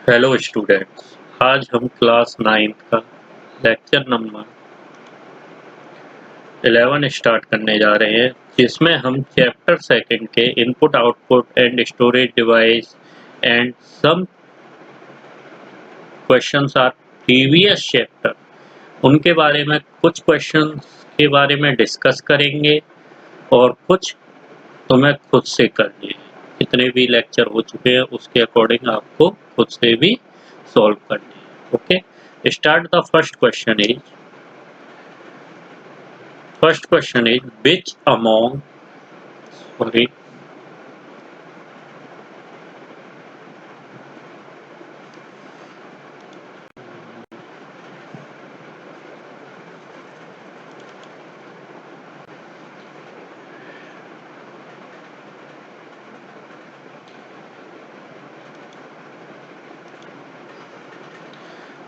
Hello students, आज हम class 9th का लेक्चर नंबर 11 स्टार्ट करने जा रहे हैं, जिसमें हम चैप्टर सेकंड के input output and storage device and some questions are previous chapter उनके बारे में कुछ क्वेश्चंस के बारे में डिस्कस करेंगे और कुछ तुम्हें खुद से करने हैं। जितने भी लेक्चर हो चुके हैं उसके अकॉर्डिंग आपको खुद से भी सॉल्व करने हैं। Okay, start the first question is which among sorry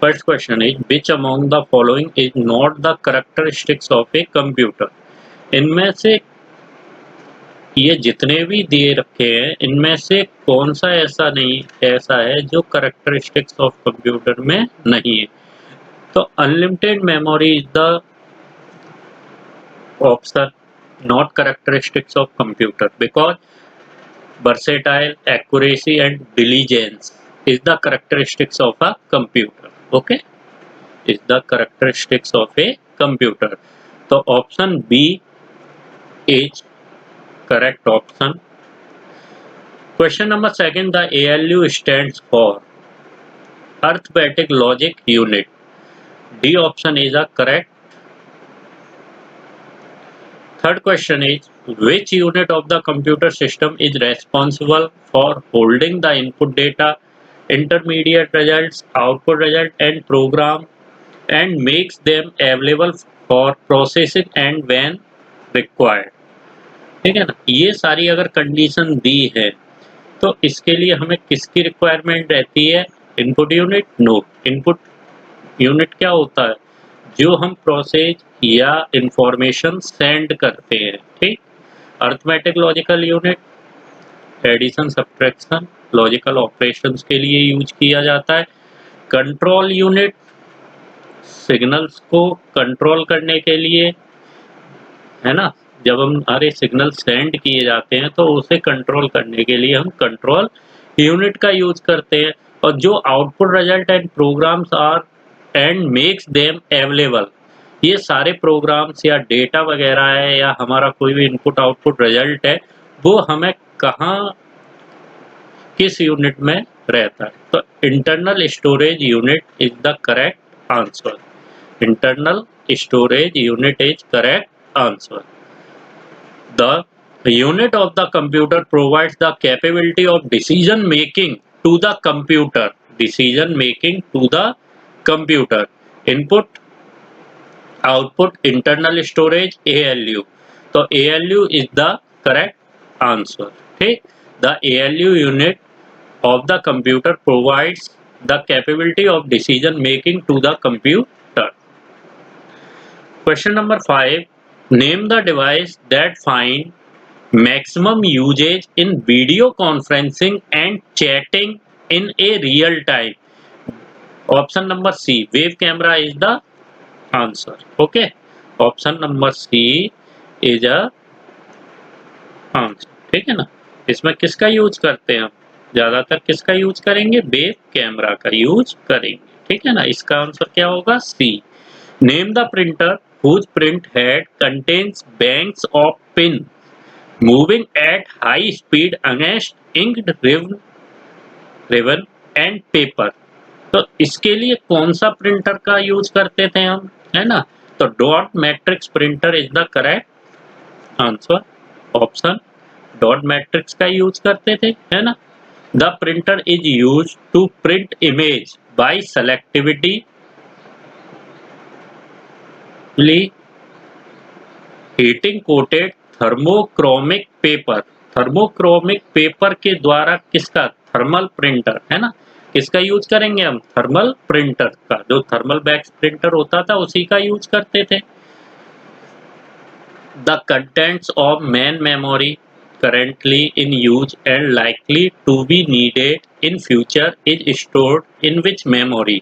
first question is which among the following is not the characteristics of a computer। इनमें से ये जितने भी दिए रखे हैं इनमें से कौन सा ऐसा है जो करेक्टरिस्टिक्स ऑफ कंप्यूटर में नहीं है। तो unlimited memory is the option not characteristics of computer because versatile accuracy and diligence is the characteristics of a computer। okay, is the characteristics of a computer। तो option B is correct option। Question number second, the ALU stands for arithmetic logic unit। D option is a correct। Third question is which unit of the computer system is responsible for holding the input data, intermediate results, output result and program and makes them available for processing and when required। ठीक है ना, ये सारी अगर condition दी है तो इसके लिए हमें किसकी रिक्वायरमेंट रहती है? Input unit. No, input unit क्या होता है? जो हम प्रोसेस या इंफॉर्मेशन सेंड करते हैं। ठीक, arithmetic logical unit addition subtraction logical operations के लिए यूज किया जाता है। कंट्रोल यूनिट सिग्नल्स को कंट्रोल करने के लिए, है ना, जब हम हमारे सिग्नल सेंड किए जाते हैं तो उसे कंट्रोल करने के लिए हम कंट्रोल यूनिट का यूज करते हैं। और जो output result and programs are and makes them available, ये सारे प्रोग्राम्स या डेटा वगैरह है या हमारा कोई भी इनपुट आउटपुट रिजल्ट है वो हमें कहाँ किस यूनिट में रहता है? तो internal storage unit is the correct answer. Internal storage unit is correct answer. The unit of the computer provides the capability of decision making to the computer। Decision making to the computer। Input, output, internal storage, ALU। तो ALU is the correct answer। ठीक, the ALU unit of the computer provides the capability of decision making to the computer। Question number 5, name the device that find maximum usage in video conferencing and chatting in a real time। Option number C, wave camera is the answer। okay, option number C is a answer। ठीक है ना, इसमें किसका use करते हैं हम? ज्यादातर किसका यूज करेंगे? वेव कैमरा का यूज करेंगे। ठीक है ना, इसका आंसर क्या होगा? C. Name the printer whose print head contains banks of pin moving at high speed against inked ribbon and paper। तो इसके लिए कौन सा प्रिंटर का यूज करते थे हम, है ना? तो dot matrix printer is the correct answer. Option dot matrix का यूज करते थे, है ना? The printer is use to print image by selectivity heating coated thermochromic paper. Thermochromic paper के द्वारा किसका? थर्मल प्रिंटर, है ना? किसका यूज करेंगे हम? थर्मल प्रिंटर का। जो थर्मल बैक्स प्रिंटर होता था उसी का यूज करते थे। The contents of main memory currently in use and likely to be needed in future is stored in which memory?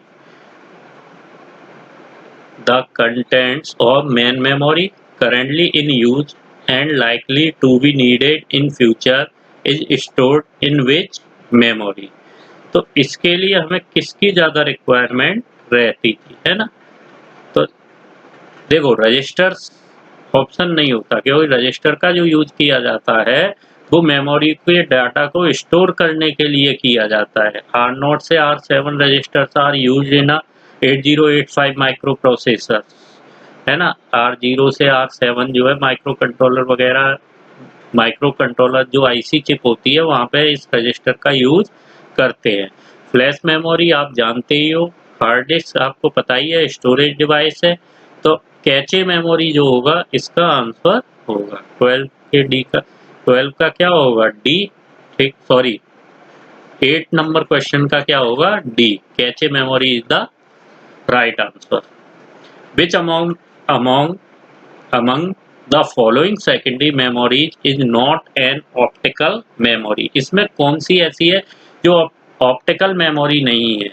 The contents of main memory currently in use and likely to be needed in future is stored in which memory? तो इसके लिए हमें किसकी ज्यादा requirement रहती थी, है ना? तो देखो रजिस्टर्स ऑप्शन नहीं होता, क्योंकि रजिस्टर का जो यूज किया जाता है वो मेमोरी के डाटा को स्टोर करने के लिए किया जाता है। R0 से R7 registers are use in 8085 microprocessor, है ना। R0 से R7 जो है माइक्रो कंट्रोलर वगैरह, माइक्रो कंट्रोलर जो आईसी चिप होती है वहाँ पे इस रजिस्टर का यूज करते हैं। फ्लैश मेमोरी आप जानते ही हो, हार्ड डिस्क आपको पता ही है, स्टोरेज डिवाइस है। तो कैचे मेमोरी जो होगा इसका आंसर होगा 12 के डी का, 12 का क्या होगा डी, ठीक, सॉरी 8 नंबर क्वेश्चन का क्या होगा D, cache memory is the right answer. Which among the following secondary memories is not an optical memory? इसमें कौन सी ऐसी है जो ऑप्टिकल मेमोरी नहीं है?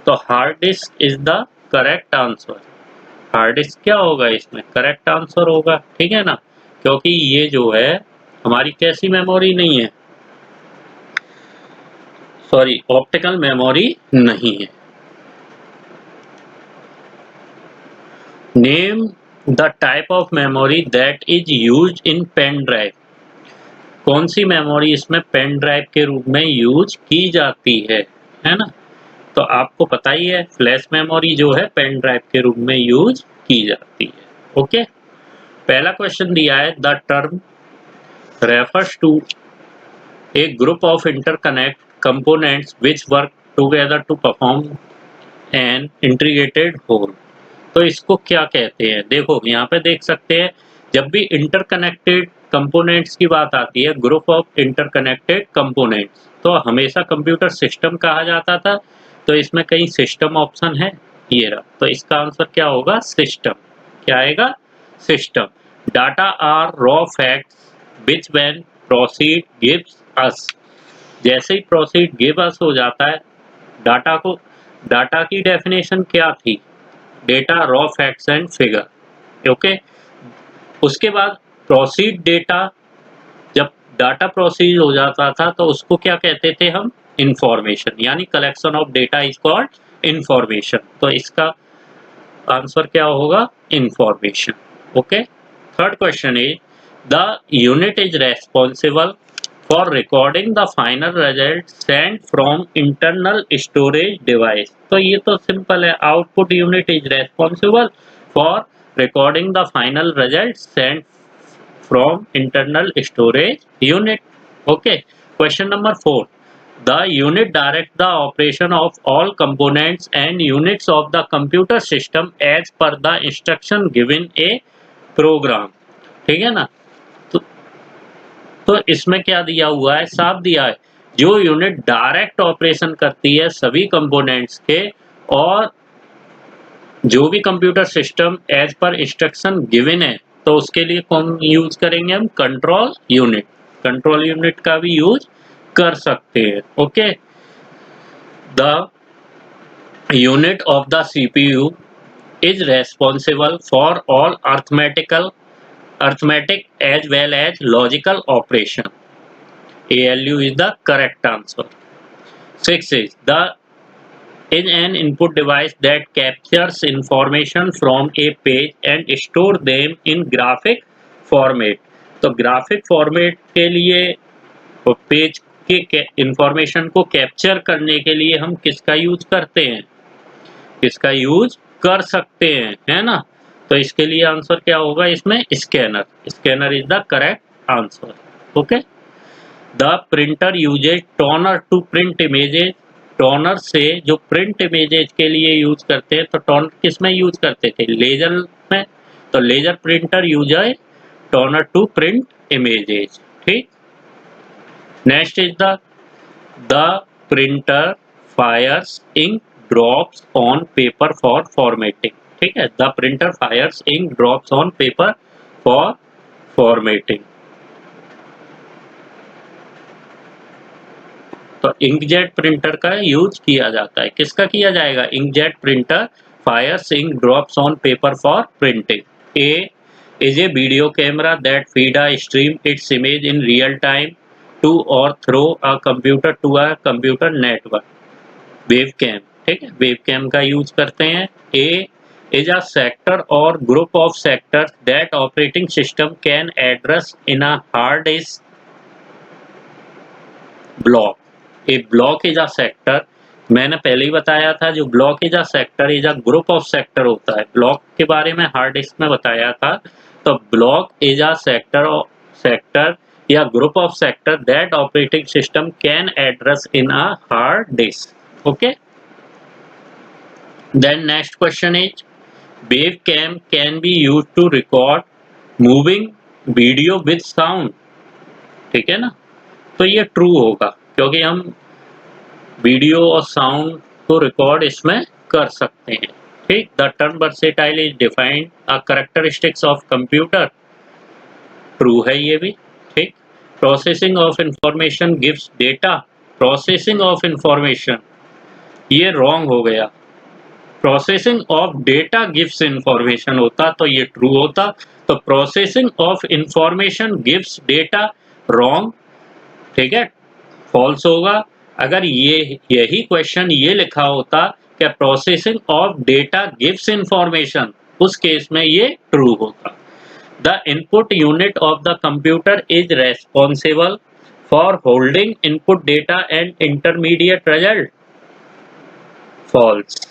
तो hard disk is the correct answer. Hard disk क्या होगा इसमें करेक्ट आंसर होगा, ठीक है ना, क्योंकि ये जो है हमारी कैसी मेमोरी नहीं है, सॉरी ऑप्टिकल मेमोरी नहीं है। Name the type of memory that is used in pen drive. कौन सी मेमोरी इसमें पेन ड्राइव के रूप में यूज की जाती है ना? तो आपको पता ही है फ्लैश मेमोरी जो है पेन ड्राइव के रूप में यूज की जाती है। ओके, पहला क्वेश्चन दिया है the term refers to a group of interconnect components which work together to perform an integrated whole. तो इसको क्या कहते हैं? देखो यहाँ पे देख सकते हैं, जब भी इंटरकनेक्टेड कंपोनेंट्स की बात आती है, ग्रुप ऑफ इंटरकनेक्टेड कंपोनेंट्स, तो हमेशा कंप्यूटर सिस्टम कहा जाता था। तो इसमें कहीं सिस्टम ऑप्शन है, ये रहा, तो इसका आंसर क्या होगा सिस्टम। क्या आएगा system. Data are raw facts which when proceed gives us. जैसे ही प्रोसीड गिव अस हो जाता है डाटा को, डाटा की डेफिनेशन क्या थी, data raw facts and figure. Okay, उसके बाद प्रोसीड डेटा, जब डाटा प्रोसीड हो जाता था तो उसको क्या कहते थे हम इंफॉर्मेशन, यानी collection of data is called information. तो इसका आंसर क्या होगा information. Okay, third question is the unit is responsible for recording the final result Saint from internal storage device. तो ये तो सिंपल है, output unit is responsible for recording the final results sent from internal storage unit. Okay, question number 4, the unit directs the operation of all components and units of the computer system as per the instruction given a program। ठीक है ना? तो इसमें क्या दिया हुआ है, साफ दिया है, जो यूनिट डायरेक्ट ऑपरेशन करती है सभी कंपोनेंट्स के, और जो भी computer system as per instruction given है, तो उसके लिए कौन यूज करेंगे हम कंट्रोल यूनिट। कंट्रोल यूनिट का भी यूज कर सकते हैं। Okay, the unit of the CPU is responsible for all arithmetic as well as logical operation. ALU is the correct answer। 6 is the is an input device that captures information from a page and store them in graphic format। तो graphic format के लिए page के information को capture करने के लिए हम किसका यूज करते हैं, किसका यूज कर सकते हैं, है ना? तो इसके लिए आंसर क्या होगा इसमें scanner. Scanner is the correct answer. Okay, the printer uses toner to print images. Toner से जो प्रिंट इमेजेस के लिए यूज करते हैं, तो टोनर किस में यूज करते थे, लेजर में। तो लेजर प्रिंटर यूज है टोनर टू प्रिंट इमेजेस। ठीक, next is the printer fires ink drops on paper for formatting. ठीक है, the printer fires ink drops on paper for formatting. तो इंकजेट प्रिंटर का यूज किया जाता है। किसका किया जाएगा? Inkjet printer fires ink drops on paper for printing. A is a video camera that feed a stream its image in real time to or through a computer to a computer network। वेवकैम, ठीक है, वेवकैम का use करते हैं। ए is a sector or group of sectors that operating system can address in a hard disk block। A block is a sector, मैंने पहले ही बताया था, जो block is a sector is a group of sector होता है। Block के बारे में हार्ड डिस्क में बताया था। तो ब्लॉक इज अ सेक्टर या group of sector that operating system can address in a hard disk. Okay, then next question is webcam can be use to record moving video with sound. ठीक है ना, तो ये true होगा क्योंकि हम video और साउंड को रिकॉर्ड इसमें कर सकते हैं। ठीक, the term versatile is defined a characteristics of computer. True है ये भी। ठीक, processing of information gives data. Processing of information, ये रॉन्ग हो गया। Processing of data gives information होता तो ये ट्रू होता। तो processing of information gives data wrong. ठीक है, फॉल्स होगा। अगर यही क्वेश्चन ये लिखा होता कि processing of data gives information, उस केस में ये ट्रू होता। The input unit of the computer is responsible for holding input data and intermediate result. False.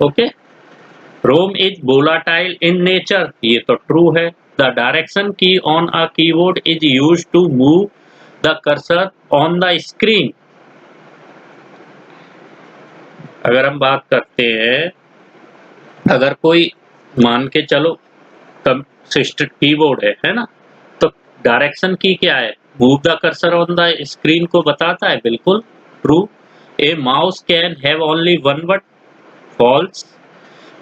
Okay, ROM is volatile in nature, ये तो ट्रू है। The direction key on a keyboard is used to move the cursor on the screen. अगर हम बात करते हैं, अगर कोई मान के चलो सिस्टम कीबोर्ड है ना, तो डायरेक्शन की क्या है? Move the cursor on the screen को बताता है, बिल्कुल true. A mouse can have only one button. False.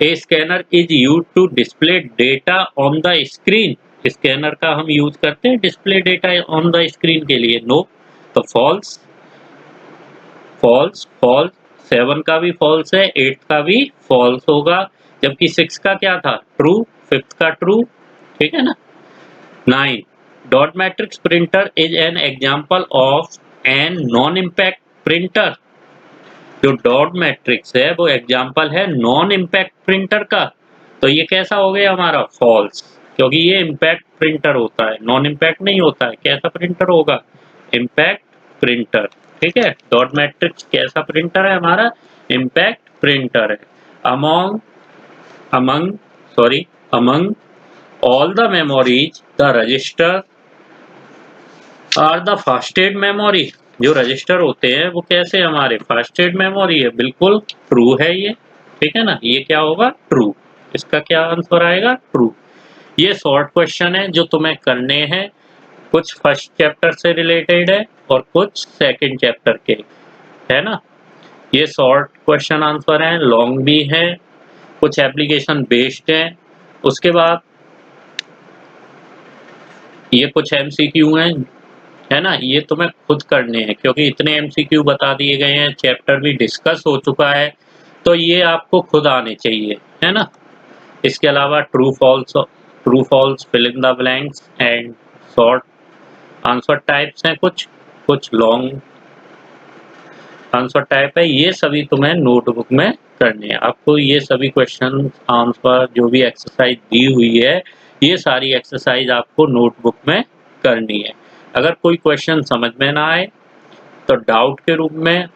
A scanner is use to display data on the screen. Scanner का हम यूज करते हैं display data on the screen के लिए। नो, तो फॉल्स फॉल्स फॉल्स। 7 का भी फॉल्स है, 8 का भी फॉल्स होगा, जबकि 6 का क्या था? ट्रू। 5th का ट्रू। ठीक है ना। 9 dot matrix printer is an example of an non impact printer. जो डॉट मैट्रिक्स है वो एग्जांपल है नॉन इम्पैक्ट प्रिंटर का। तो ये कैसा हो गया हमारा? फॉल्स, क्योंकि ये इम्पैक्ट प्रिंटर होता है, नॉन इम्पैक्ट नहीं होता है। कैसा प्रिंटर होगा? Impact printer. ठीक है, डॉट मैट्रिक्स कैसा प्रिंटर है हमारा? इम्पैक्ट प्रिंटर है। Among among sorry among all the memories the register are the fastest memory। जो रजिस्टर होते हैं वो कैसे हमारे? फास्टेड मेमोरी है। बिल्कुल ट्रू है ये। ठीक है ना, ये क्या होगा? ट्रू। इसका क्या आंसर आएगा? ट्रू। ये शॉर्ट क्वेश्चन है जो तुम्हें करने हैं, कुछ फर्स्ट चैप्टर से रिलेटेड है और कुछ सेकंड चैप्टर के, है ना। ये शॉर्ट क्वेश्चन आंसर है, लॉन्ग भी है, कुछ एप्लीकेशन बेस्ड है। उसके बाद ये कुछ एमसीक्यू हैं, है ना, ये तुम्हें खुद करने हैं क्योंकि इतने एमसीक्यू बता दिए गए हैं, चैप्टर भी डिस्कस हो चुका है, तो ये आपको खुद आने चाहिए, है ना। इसके अलावा true false, fill in the blanks and short answer types हैं, कुछ कुछ लॉन्ग आंसर टाइप है। ये सभी तुम्हें नोटबुक में करने हैं। आपको ये सभी क्वेश्चन आंसर जो भी एक्सरसाइज दी हुई है, ये सारी एक्सरसाइज आपको नोटबुक में करनी है। अगर कोई क्वेश्चन समझ में ना आए तो डाउट के रूप में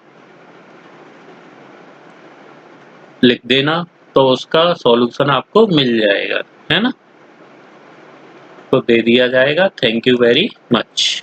लिख देना, तो उसका सॉल्यूशन आपको मिल जाएगा, है ना, तो दे दिया जाएगा। Thank you very much.